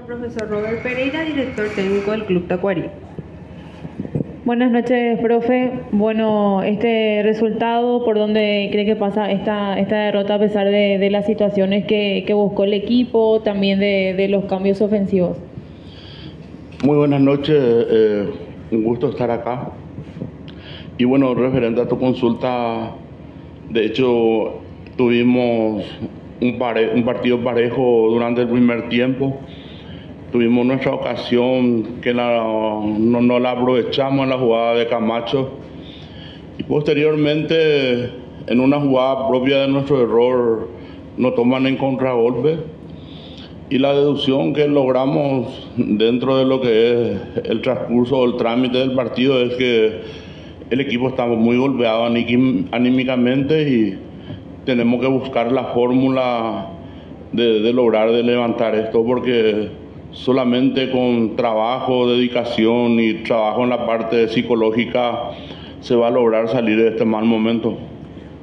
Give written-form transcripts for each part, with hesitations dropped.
Profesor Robert Pereira, director técnico del Club Tacuarí. Buenas noches, profe. Bueno, este resultado, ¿por dónde cree que pasa esta derrota a pesar de las situaciones que buscó el equipo, también de los cambios ofensivos? Muy buenas noches, un gusto estar acá. Y bueno, referente a tu consulta, de hecho tuvimos un partido parejo durante el primer tiempo. Tuvimos nuestra ocasión que no la aprovechamos en la jugada de Camacho, y posteriormente en una jugada propia de nuestro error nos toman en contragolpe, y la deducción que logramos dentro de lo que es el transcurso o el trámite del partido es que el equipo está muy golpeado anímicamente y tenemos que buscar la fórmula de lograr de levantar esto, porque solamente con trabajo, dedicación y trabajo en la parte psicológica se va a lograr salir de este mal momento.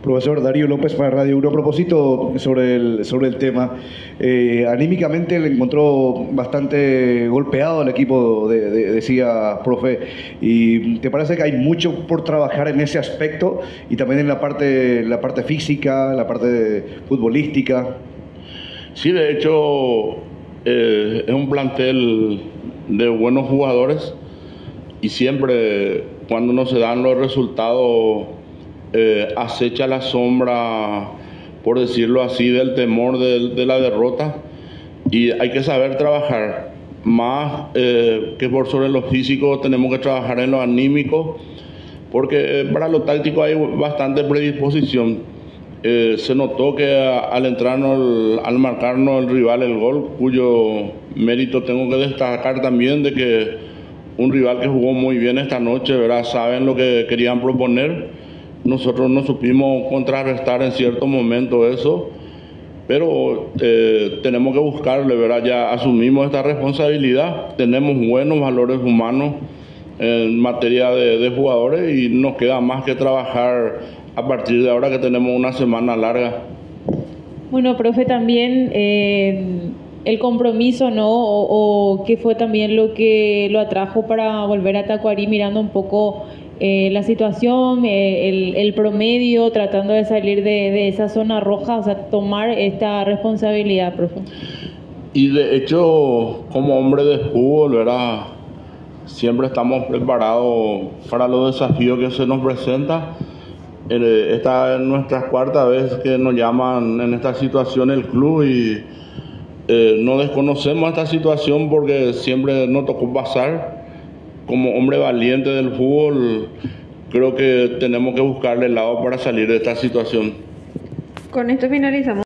Profesor Darío López para Radio 1. A propósito sobre el tema, anímicamente le encontró bastante golpeado al equipo, decía profe, y ¿te parece que hay mucho por trabajar en ese aspecto y también en la parte física, la parte futbolística? Sí, de hecho es un plantel de buenos jugadores, y siempre cuando no se dan los resultados acecha la sombra, por decirlo así, del temor de la derrota, y hay que saber trabajar más que por sobre lo físico. Tenemos que trabajar en lo anímico, porque para lo táctico hay bastante predisposición. Se notó que al marcarnos el rival el gol, cuyo mérito tengo que destacar también, de que un rival que jugó muy bien esta noche, ¿verdad? Saben lo que querían proponer. Nosotros no supimos contrarrestar en cierto momento eso, pero tenemos que buscarle, ¿verdad? Ya asumimos esta responsabilidad, tenemos buenos valores humanos en materia de jugadores, y nos queda más que trabajar a partir de ahora que tenemos una semana larga. Bueno, profe, también el compromiso, ¿no? O qué fue también lo que lo atrajo para volver a Tacuarí, mirando un poco la situación, el promedio, tratando de salir de esa zona roja, o sea, tomar esta responsabilidad, profe. Y de hecho, como hombre de fútbol, ¿verdad? Siempre estamos preparados para los desafíos que se nos presentan. Esta es nuestra cuarta vez que nos llaman en esta situación el club, y no desconocemos esta situación porque siempre nos tocó pasar. Como hombre valiente del fútbol, creo que tenemos que buscarle el lado para salir de esta situación. Con esto finalizamos.